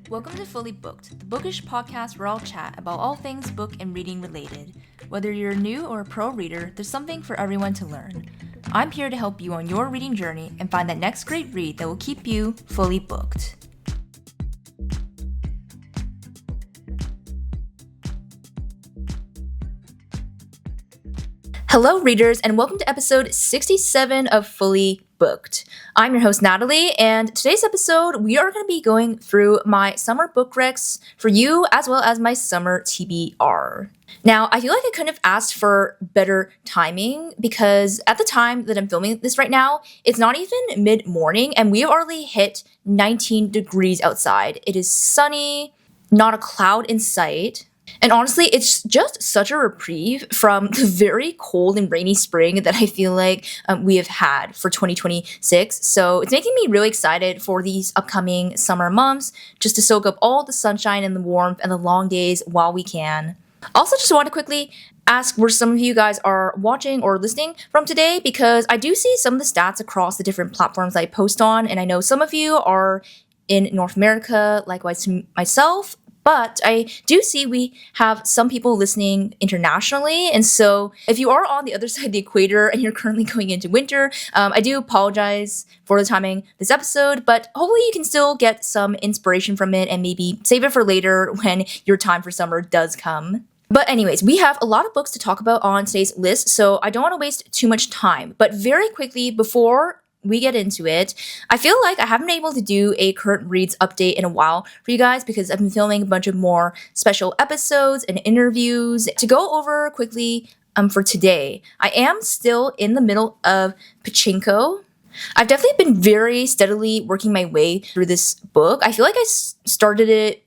Welcome to Fully Booked, the bookish podcast where I'll chat about all things book and reading related. Whether you're a new or a pro reader, there's something for everyone to learn. I'm here to help you on your reading journey and find that next great read that will keep you fully booked. Hello, readers, and welcome to episode 67 of Fully Booked. I'm your host, Natalie, and today's episode, we are going to be going through my summer book recs for you, as well as my summer TBR. Now, I feel like I couldn't have asked for better timing because at the time that I'm filming this right now, it's not even mid-morning, and we've already hit 19 degrees outside. It is sunny, not a cloud in sight. And honestly, it's just such a reprieve from the very cold and rainy spring that I feel like we have had for 2026. So it's making me really excited for these upcoming summer months, just to soak up all the sunshine and the warmth and the long days while we can. Also, just want to quickly ask where some of you guys are watching or listening from today, because I do see some of the stats across the different platforms I post on, and I know some of you are in North America, likewise to myself. But I do see we have some people listening internationally. And so if you are on the other side of the equator and you're currently going into winter, I do apologize for the timing of this episode, but hopefully you can still get some inspiration from it and maybe save it for later when your time for summer does come. But anyways, we have a lot of books to talk about on today's list, so I don't want to waste too much time. But very quickly, before we get into it, I feel like I haven't been able to do a current reads update in a while for you guys because I've been filming a bunch of more special episodes and interviews. To go over quickly for today, I am still in the middle of Pachinko. I've definitely been very steadily working my way through this book. I feel like I started it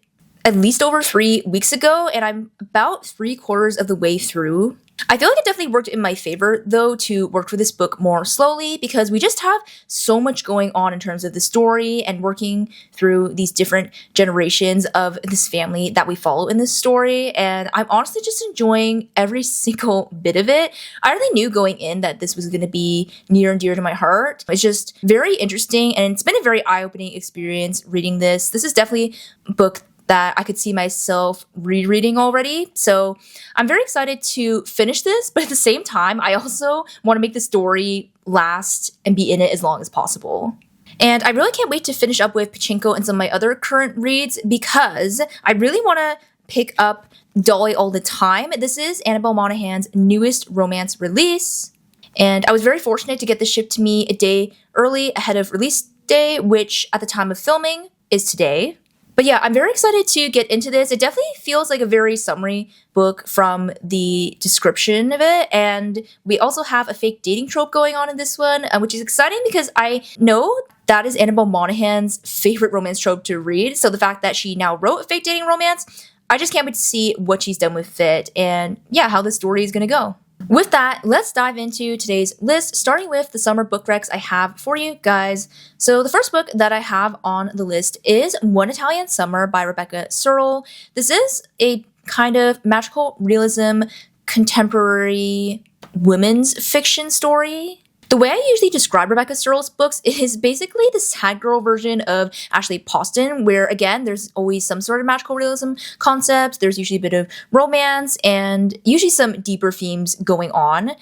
at least over 3 weeks ago, and I'm about 3/4 of the way through. I feel like it definitely worked in my favor, though, to work through this book more slowly because we just have so much going on in terms of the story and working through these different generations of this family that we follow in this story. And I'm honestly just enjoying every single bit of it. I already knew going in that this was going to be near and dear to my heart. It's just very interesting, and it's been a very eye-opening experience reading this. This is definitely a book that I could see myself rereading already. So I'm very excited to finish this, but at the same time, I also want to make the story last and be in it as long as possible. And I really can't wait to finish up with Pachinko and some of my other current reads because I really want to pick up Dolly All the Time. This is Annabelle Monaghan's newest romance release. And I was very fortunate to get this shipped to me a day early ahead of release day, which at the time of filming is today. But yeah, I'm very excited to get into this. It definitely feels like a very summary book from the description of it. And we also have a fake dating trope going on in this one, which is exciting because I know that is Annabelle Monaghan's favorite romance trope to read. So the fact that she now wrote a fake dating romance, I just can't wait to see what she's done with it and yeah, how the story is going to go. With that, let's dive into today's list, starting with the summer book recs I have for you guys. So the first book that I have on the list is One Italian Summer by Rebecca Searle. This is a kind of magical realism, contemporary women's fiction story. The way I usually describe Rebecca Searle's books is basically the sad girl version of Ashley Poston, where again, there's always some sort of magical realism concept. There's usually a bit of romance and usually some deeper themes going on.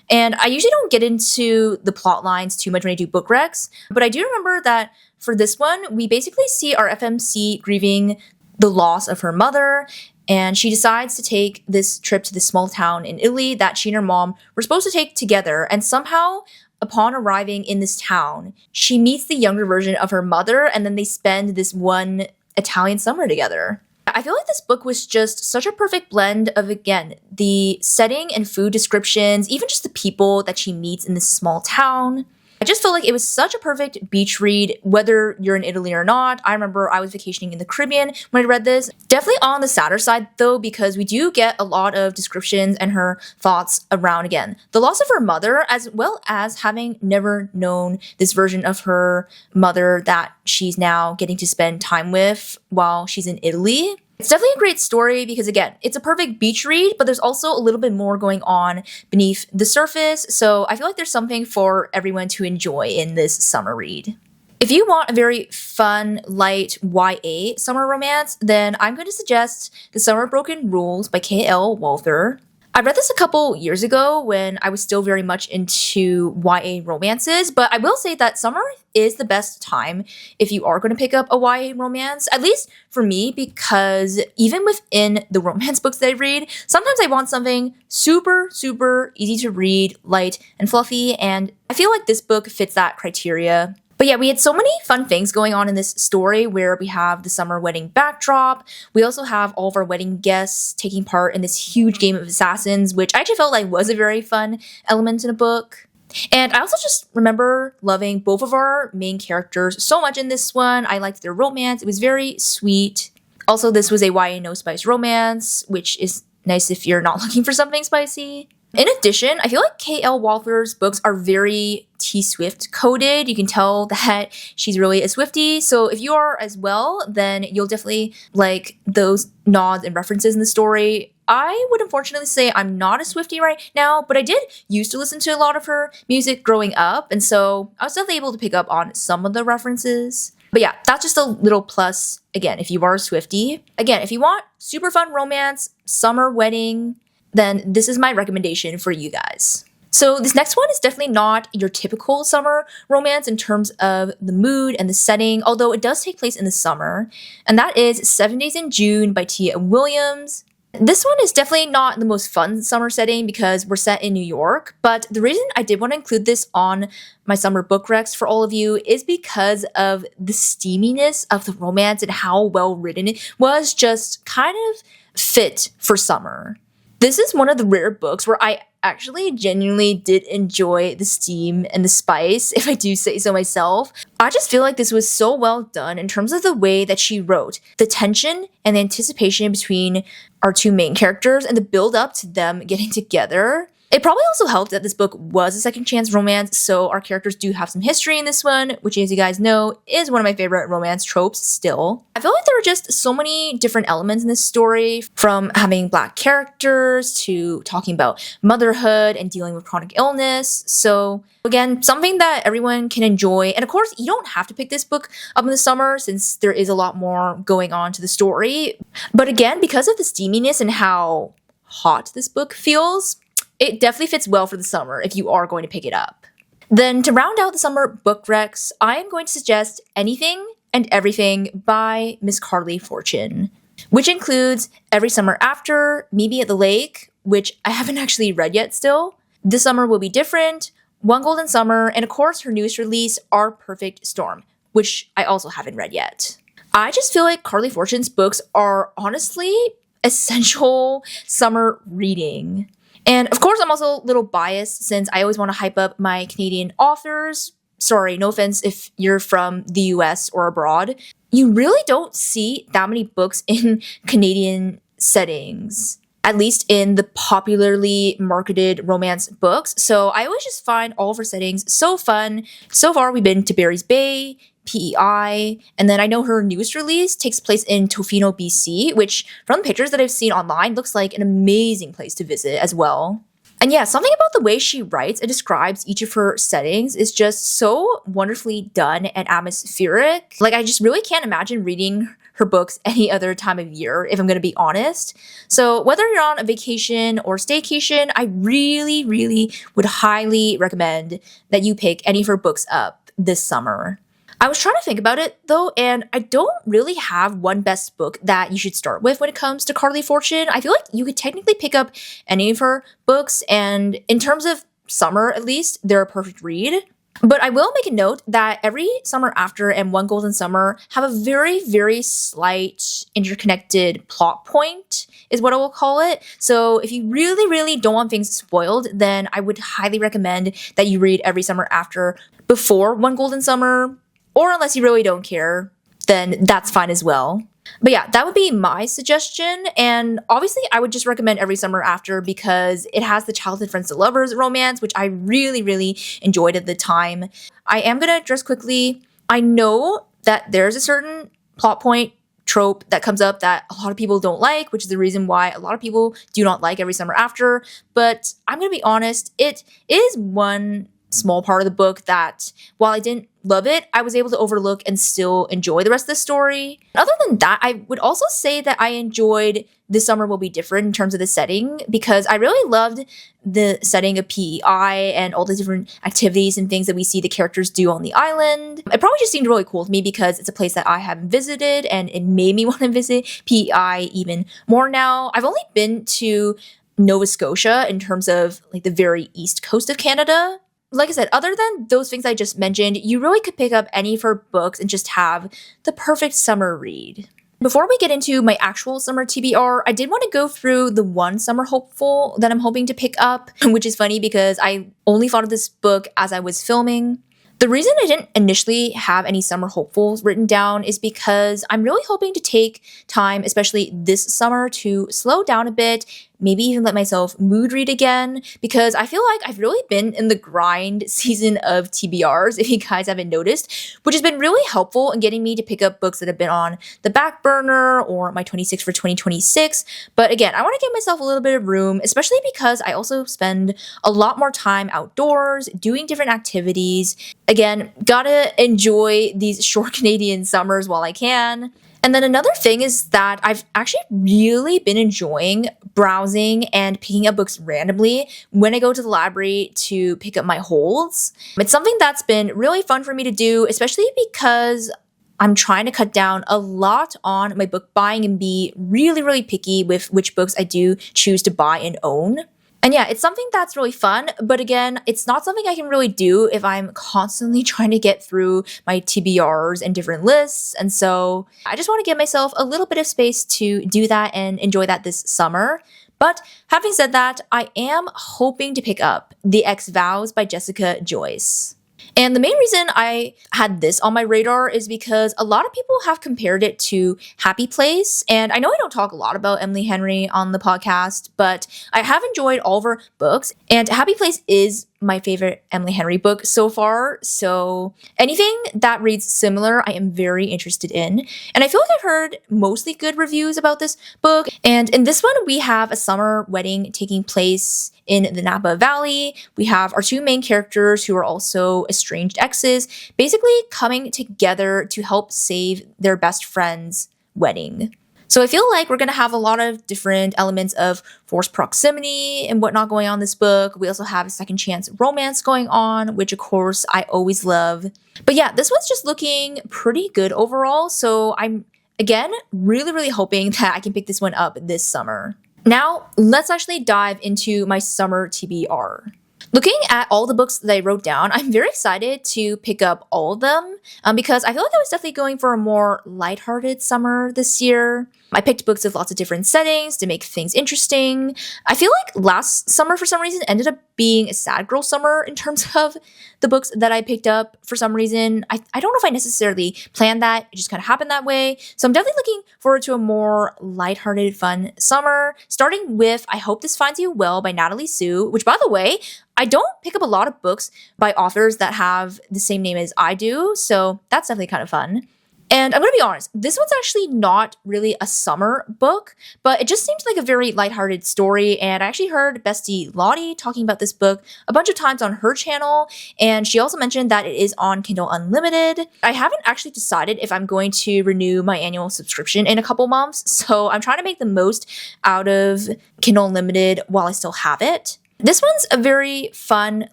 And I usually don't get into the plot lines too much when I do book recs, but I do remember that for this one, we basically see our FMC grieving the loss of her mother, and she decides to take this trip to this small town in Italy that she and her mom were supposed to take together, and somehow upon arriving in this town, she meets the younger version of her mother, and then they spend this one Italian summer together. I feel like this book was just such a perfect blend of, again, the setting and food descriptions, even just the people that she meets in this small town. I just felt like it was such a perfect beach read, whether you're in Italy or not. I remember I was vacationing in the Caribbean when I read this. Definitely on the sadder side, though, because we do get a lot of descriptions and her thoughts around, again, the loss of her mother, as well as having never known this version of her mother that she's now getting to spend time with while she's in Italy. It's definitely a great story because, again, it's a perfect beach read, but there's also a little bit more going on beneath the surface. So I feel like there's something for everyone to enjoy in this summer read. If you want a very fun, light YA summer romance, then I'm going to suggest The Summer Broken Rules by K.L. Walther. I read this a couple years ago when I was still very much into YA romances, but I will say that summer is the best time if you are going to pick up a YA romance, at least for me, because even within the romance books that I read, sometimes I want something super, super easy to read, light and fluffy, and I feel like this book fits that criteria. But yeah, we had so many fun things going on in this story where we have the summer wedding backdrop. We also have all of our wedding guests taking part in this huge game of assassins, which I actually felt like was a very fun element in the book. And I also just remember loving both of our main characters so much in this one. I liked their romance. It was very sweet. Also, this was a YA no spice romance, which is nice if you're not looking for something spicy. In addition, I feel like K.L. Walther's books are very T-Swift coded. You can tell that she's really a Swiftie. So if you are as well, then you'll definitely like those nods and references in the story. I would unfortunately say I'm not a Swiftie right now, but I did used to listen to a lot of her music growing up. And so I was definitely able to pick up on some of the references. But yeah, that's just a little plus, again, if you are a Swiftie. Again, if you want super fun romance, summer wedding, then this is my recommendation for you guys. So this next one is definitely not your typical summer romance in terms of the mood and the setting, although it does take place in the summer. And that is 7 Days in June by Tia Williams. This one is definitely not the most fun summer setting because we're set in New York, but the reason I did want to include this on my summer book recs for all of you is because of the steaminess of the romance and how well written it was, just kind of fit for summer. This is one of the rare books where I actually genuinely did enjoy the steam and the spice, if I do say so myself. I just feel like this was so well done in terms of the way that she wrote, the tension and the anticipation between our two main characters and the build up to them getting together. It probably also helped that this book was a second chance romance, so our characters do have some history in this one, which, as you guys know, is one of my favorite romance tropes still. I feel like there were just so many different elements in this story, from having Black characters to talking about motherhood and dealing with chronic illness. So again, something that everyone can enjoy. And of course, you don't have to pick this book up in the summer since there is a lot more going on to the story. But again, because of the steaminess and how hot this book feels, it definitely fits well for the summer if you are going to pick it up. Then to round out the summer book recs, I am going to suggest Anything and Everything by Miss Carley Fortune, which includes Every Summer After, Maybe at the Lake, which I haven't actually read yet still, This Summer Will Be Different, One Golden Summer, and of course her newest release, Our Perfect Storm, which I also haven't read yet. I just feel like Carley Fortune's books are honestly essential summer reading. And of course, I'm also a little biased since I always want to hype up my Canadian authors. Sorry, no offense if you're from the US or abroad. You really don't see that many books in Canadian settings, at least in the popularly marketed romance books. So I always just find all of her settings so fun. So far, we've been to Barry's Bay, PEI, and then I know her newest release takes place in Tofino, BC, which from the pictures that I've seen online looks like an amazing place to visit as well. And yeah, something about the way she writes and describes each of her settings is just so wonderfully done and atmospheric. Like, I just really can't imagine reading her books any other time of year, if I'm going to be honest. So whether you're on a vacation or staycation, I really, really would highly recommend that you pick any of her books up this summer. I was trying to think about it though, and I don't really have one best book that you should start with when it comes to Carley Fortune. I feel like you could technically pick up any of her books, and in terms of summer at least, they're a perfect read. But I will make a note that Every Summer After and One Golden Summer have a very, very slight interconnected plot point, is what I will call it. So if you really, really don't want things spoiled, then I would highly recommend that you read Every Summer After before One Golden Summer. Or unless you really don't care, then that's fine as well. But yeah, that would be my suggestion. And obviously, I would just recommend Every Summer After because it has the childhood friends to lovers romance, which I really, really enjoyed at the time. I am going to address quickly. I know that there's a certain plot point trope that comes up that a lot of people don't like, which is the reason why a lot of people do not like Every Summer After. But I'm going to be honest, it is one small part of the book that, while I didn't love it, I was able to overlook and still enjoy the rest of the story. Other than that, I would also say that I enjoyed This Summer Will Be Different in terms of the setting, because I really loved the setting of PEI and all the different activities and things that we see the characters do on the island. It probably just seemed really cool to me because it's a place that I haven't visited, and it made me want to visit PEI even more now. I've only been to Nova Scotia in terms of like the very east coast of Canada. Like I said, other than those things I just mentioned, you really could pick up any of her books and just have the perfect summer read. Before we get into my actual summer TBR, I did want to go through the one summer hopeful that I'm hoping to pick up, which is funny because I only thought of this book as I was filming. The reason I didn't initially have any summer hopefuls written down is because I'm really hoping to take time, especially this summer, to slow down a bit, maybe even let myself mood read again, because I feel like I've really been in the grind season of TBRs, if you guys haven't noticed, which has been really helpful in getting me to pick up books that have been on the back burner or my 26 for 2026. But again, I want to give myself a little bit of room, especially because I also spend a lot more time outdoors, doing different activities. Again, gotta enjoy these short Canadian summers while I can. And then another thing is that I've actually really been enjoying browsing and picking up books randomly when I go to the library to pick up my holds. It's something that's been really fun for me to do, especially because I'm trying to cut down a lot on my book buying and be really, really picky with which books I do choose to buy and own. And yeah, it's something that's really fun, but again, it's not something I can really do if I'm constantly trying to get through my TBRs and different lists. And so I just want to give myself a little bit of space to do that and enjoy that this summer. But having said that, I am hoping to pick up The Ex Vows by Jessica Joyce. And the main reason I had this on my radar is because a lot of people have compared it to Happy Place. And I know I don't talk a lot about Emily Henry on the podcast, but I have enjoyed all of her books. And Happy Place is my favorite Emily Henry book so far. So anything that reads similar, I am very interested in. And I feel like I've heard mostly good reviews about this book. And in this one, we have a summer wedding taking place in the Napa Valley. We have our two main characters who are also estranged exes, basically coming together to help save their best friend's wedding. So I feel like we're going to have a lot of different elements of forced proximity and whatnot going on in this book. We also have a second chance romance going on, which of course I always love. But yeah, this one's just looking pretty good overall. So I'm, again, really, really hoping that I can pick this one up this summer. Now, let's actually dive into my summer TBR. Looking at all the books that I wrote down, I'm very excited to pick up all of them because I feel like I was definitely going for a more lighthearted summer this year. I picked books with lots of different settings to make things interesting. I feel like last summer, for some reason, ended up being a sad girl summer in terms of the books that I picked up for some reason. I don't know if I necessarily planned that. It just kind of happened that way. So I'm definitely looking forward to a more lighthearted, fun summer, starting with I Hope This Finds You Well by Natalie Sue, which, by the way, I don't pick up a lot of books by authors that have the same name as I do, so that's definitely kind of fun. And I'm going to be honest, this one's actually not really a summer book, but it just seems like a very lighthearted story. And I actually heard bestie Lottie talking about this book a bunch of times on her channel. And she also mentioned that it is on Kindle Unlimited. I haven't actually decided if I'm going to renew my annual subscription in a couple months. So I'm trying to make the most out of Kindle Unlimited while I still have it. This one's a very fun,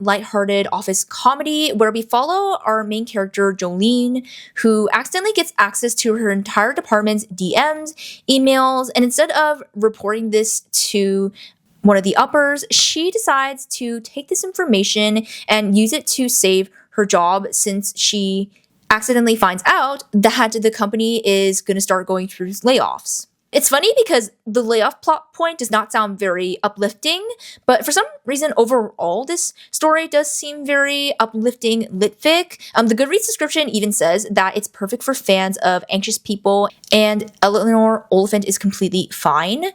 lighthearted office comedy where we follow our main character, Jolene, who accidentally gets access to her entire department's DMs, emails, and instead of reporting this to one of the uppers, she decides to take this information and use it to save her job since she accidentally finds out that the company is going to start going through layoffs. It's funny because the layoff plot point does not sound very uplifting, but for some reason, overall, this story does seem very uplifting litfic. The Goodreads description even says that it's perfect for fans of anxious people, and Eleanor Oliphant is completely fine,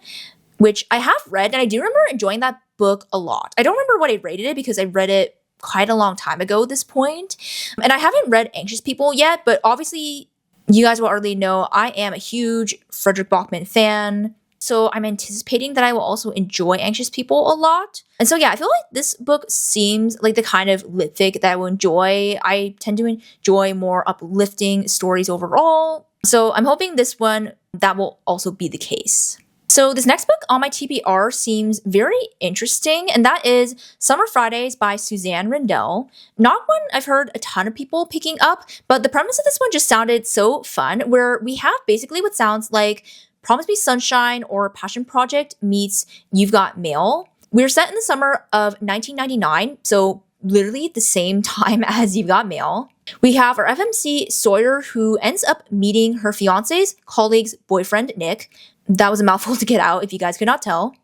which I have read, and I do remember enjoying that book a lot. I don't remember what I rated it because I read it quite a long time ago at this point, and I haven't read Anxious People yet, but obviously, you guys will already know I am a huge Frederick Bachman fan. so I'm anticipating that I will also enjoy Anxious People a lot. And so yeah, I feel like this book seems like the kind of lit fic that I will enjoy. I tend to enjoy more uplifting stories overall. So I'm hoping this one, that will also be the case. So this next book on my TBR seems very interesting, and that is Summer Fridays by Suzanne Rendell. Not one I've heard a ton of people picking up, but the premise of this one just sounded so fun, where we have basically what sounds like Promise Me Sunshine or Passion Project meets You've Got Mail. We're set in the summer of 1999, so literally the same time as You've Got Mail. We have our FMC Sawyer, who ends up meeting her fiance's colleague's boyfriend, Nick. That was a mouthful to get out if you guys could not tell.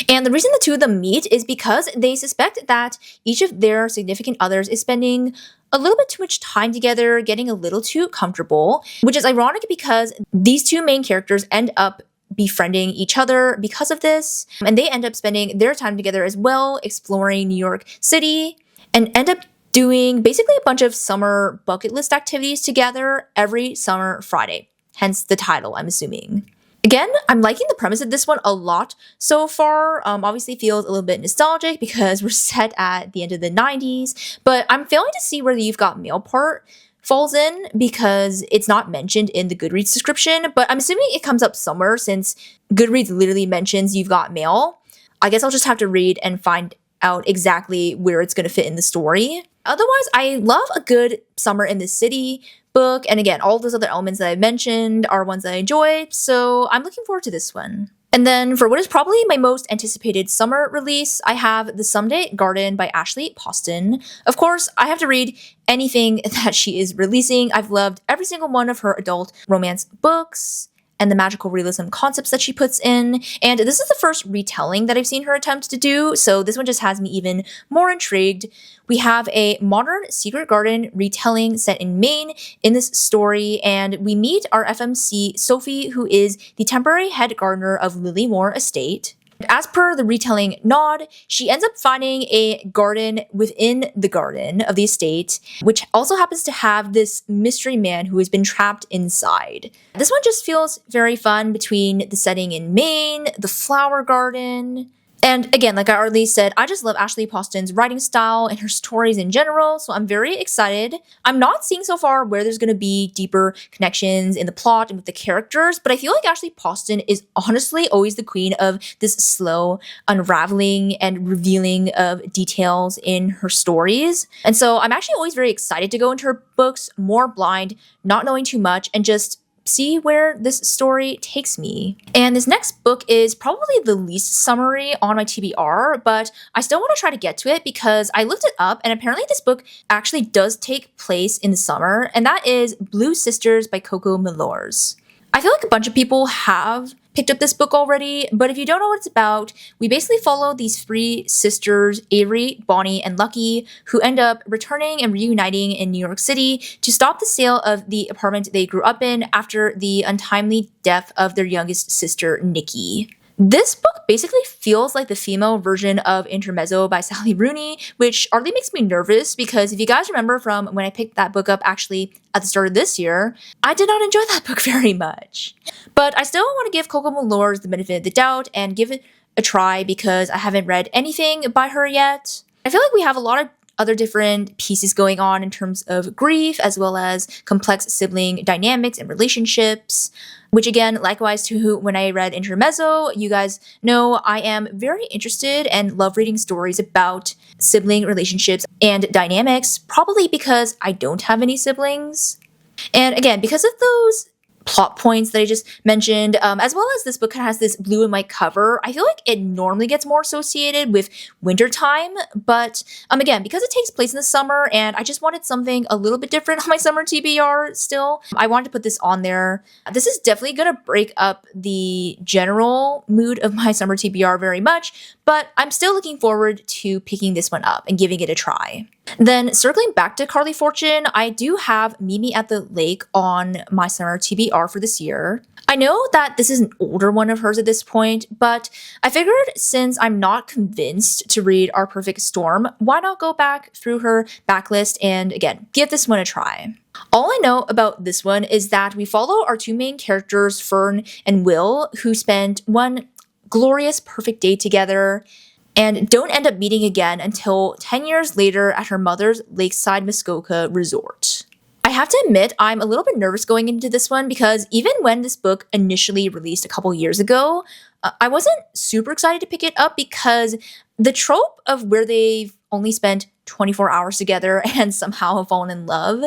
And the reason the two of them meet is because they suspect that each of their significant others is spending a little bit too much time together, getting a little too comfortable, which is ironic because these two main characters end up befriending each other because of this, and they end up spending their time together as well, exploring New York City, and end up doing basically a bunch of summer bucket list activities together every summer Friday. Hence the title, I'm assuming. Again, I'm liking the premise of this one a lot so far. Obviously feels a little bit nostalgic because we're set at the end of the 90s, but I'm failing to see where the You've Got Mail part falls in because it's not mentioned in the Goodreads description, but I'm assuming it comes up somewhere since Goodreads literally mentions You've Got Mail. I guess I'll just have to read and find out exactly where it's going to fit in the story. Otherwise, I love a good Summer in the City book, and again, all those other elements that I mentioned are ones that I enjoyed, so I'm looking forward to this one. And then for what is probably my most anticipated summer release, I have The Someday Garden by Ashley Poston. Of course, I have to read anything that she is releasing. I've loved every single one of her adult romance books and the magical realism concepts that she puts in. And this is the first retelling that I've seen her attempt to do, so this one just has me even more intrigued. We have a modern Secret Garden retelling set in Maine in this story, and we meet our FMC Sophie, who is the temporary head gardener of Lily Moore Estate. As per the retelling nod, she ends up finding a garden within the garden of the estate, which also happens to have this mystery man who has been trapped inside. This one just feels very fun between the setting in Maine, the flower garden. And again, like I already said, I just love Ashley Poston's writing style and her stories in general, so I'm very excited. I'm not seeing so far where there's going to be deeper connections in the plot and with the characters, but I feel like Ashley Poston is honestly always the queen of this slow unraveling and revealing of details in her stories. And so I'm actually always very excited to go into her books more blind, not knowing too much, and just see where this story takes me. And this next book is probably the least summary on my TBR, but I still want to try to get to it because I looked it up and apparently this book actually does take place in the summer, and that is Blue Sisters by Coco Milors. I feel like a bunch of people have picked up this book already, but if you don't know what it's about, we basically follow these three sisters, Avery, Bonnie, and Lucky, who end up returning and reuniting in New York City to stop the sale of the apartment they grew up in after the untimely death of their youngest sister, Nikki. This book basically feels like the female version of Intermezzo by Sally Rooney, which oddly makes me nervous because if you guys remember from when I picked that book up actually at the start of this year, I did not enjoy that book very much. But I still want to give Coco Milors the benefit of the doubt and give it a try because I haven't read anything by her yet. I feel like we have a lot of other different pieces going on in terms of grief as well as complex sibling dynamics and relationships, which again, likewise to when I read Intermezzo, you guys know I am very interested and love reading stories about sibling relationships and dynamics, probably because I don't have any siblings. And again, because of those plot points that I just mentioned, as well as this book kind of has this blue and white cover, I feel like it normally gets more associated with wintertime, but again, because it takes place in the summer and I just wanted something a little bit different on my summer TBR still, I wanted to put this on there. This is definitely going to break up the general mood of my summer TBR very much, but I'm still looking forward to picking this one up and giving it a try. Then circling back to Carley Fortune, I do have Meet Me at the Lake on my summer TBR for this year. I know that this is an older one of hers at this point, but I figured since I'm not convinced to read Our Perfect Storm, why not go back through her backlist and again, give this one a try. All I know about this one is that we follow our two main characters, Fern and Will, who spent one glorious, perfect day together and don't end up meeting again until 10 years later at her mother's lakeside Muskoka resort. I have to admit, I'm a little bit nervous going into this one because even when this book initially released a couple years ago, I wasn't super excited to pick it up because the trope of where they've only spent 24 hours together and somehow have fallen in love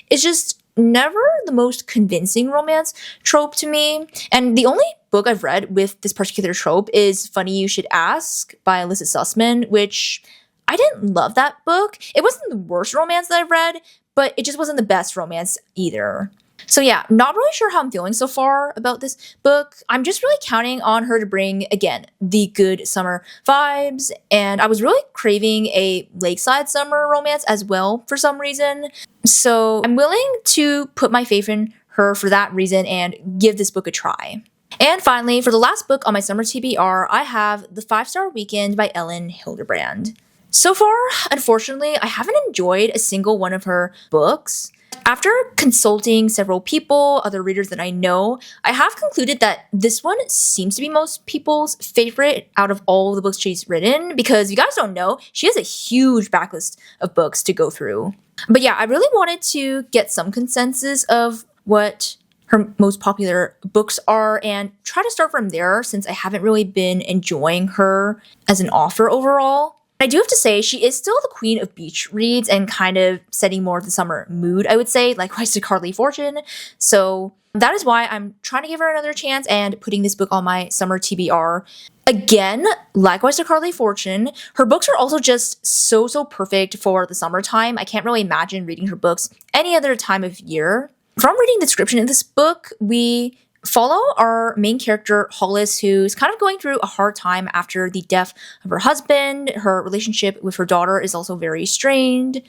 is just never the most convincing romance trope to me. And the only book I've read with this particular trope is Funny You Should Ask by Alyssa Sussman, which I didn't love that book. It wasn't the worst romance that I've read, but it just wasn't the best romance either. So yeah, not really sure how I'm feeling so far about this book. I'm just really counting on her to bring, again, the good summer vibes. And I was really craving a lakeside summer romance as well for some reason. So I'm willing to put my faith in her for that reason and give this book a try. And finally, for the last book on my summer TBR, I have The 5-Star Weekend by Elin Hilderbrand. So far, unfortunately, I haven't enjoyed a single one of her books. After consulting several people, other readers that I know, I have concluded that this one seems to be most people's favorite out of all the books she's written, because if you guys don't know, she has a huge backlist of books to go through. But yeah, I really wanted to get some consensus of what her most popular books are and try to start from there since I haven't really been enjoying her as an author overall. I do have to say, she is still the queen of beach reads and kind of setting more of the summer mood, I would say, likewise to Carley Fortune. So that is why I'm trying to give her another chance and putting this book on my summer TBR. Again, likewise to Carley Fortune, her books are also just so perfect for the summertime. I can't really imagine reading her books any other time of year. From reading the description in this book, we follow our main character, Hollis, who's kind of going through a hard time after the death of her husband. Her relationship with her daughter is also very strained.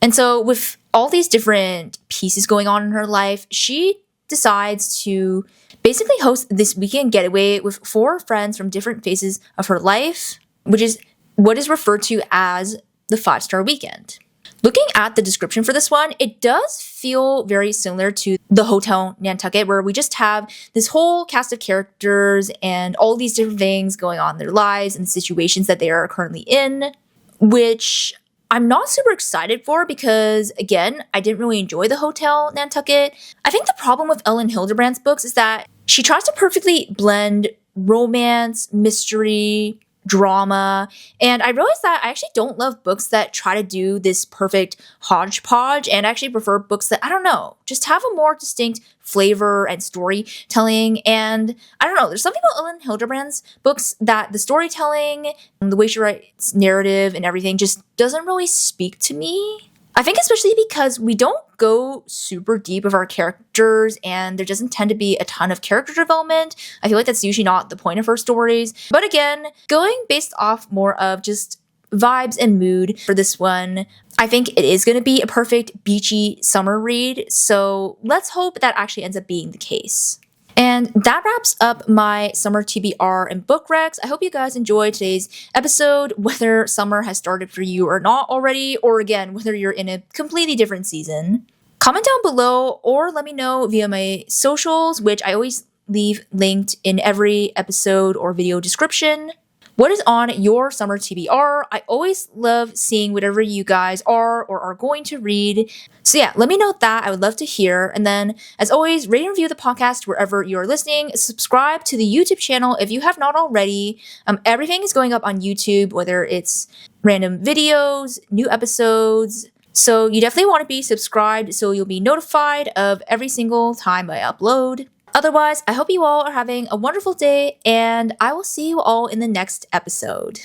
And so with all these different pieces going on in her life, she decides to basically host this weekend getaway with 4 friends from different phases of her life, which is what is referred to as the 5-Star Weekend. Looking at the description for this one, it does feel very similar to the Hotel Nantucket, where we just have this whole cast of characters and all these different things going on in their lives and situations that they are currently in, which I'm not super excited for because, again, I didn't really enjoy the Hotel Nantucket. I think the problem with Elin Hilderbrand's books is that she tries to perfectly blend romance, mystery, drama, and I realized that I actually don't love books that try to do this perfect hodgepodge, and I actually prefer books that, I don't know, just have a more distinct flavor and storytelling. And I don't know, there's something about Elin Hilderbrand's books that the storytelling, the way she writes narrative and everything just doesn't really speak to me. I think especially because we don't go super deep of our characters and there doesn't tend to be a ton of character development. I feel like that's usually not the point of her stories. But again, going based off more of just vibes and mood for this one, I think it is going to be a perfect beachy summer read. So let's hope that actually ends up being the case. And that wraps up my summer TBR and book recs. I hope you guys enjoyed today's episode, whether summer has started for you or not already, or again, whether you're in a completely different season. Comment down below or let me know via my socials, which I always leave linked in every episode or video description. What is on your summer TBR? I always love seeing whatever you guys are or are going to read. So yeah, let me know that. I would love to hear. And then, as always, rate and review the podcast wherever you're listening. Subscribe to the YouTube channel if you have not already. Everything is going up on YouTube, whether it's random videos, new episodes. So you definitely want to be subscribed so you'll be notified of every single time I upload. Otherwise, I hope you all are having a wonderful day, and I will see you all in the next episode.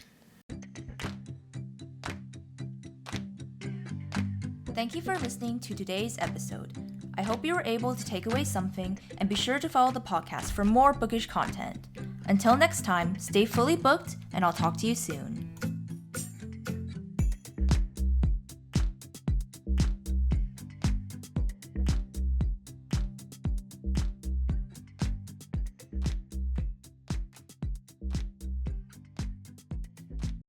Thank you for listening to today's episode. I hope you were able to take away something, and be sure to follow the podcast for more bookish content. Until next time, stay fully booked, and I'll talk to you soon.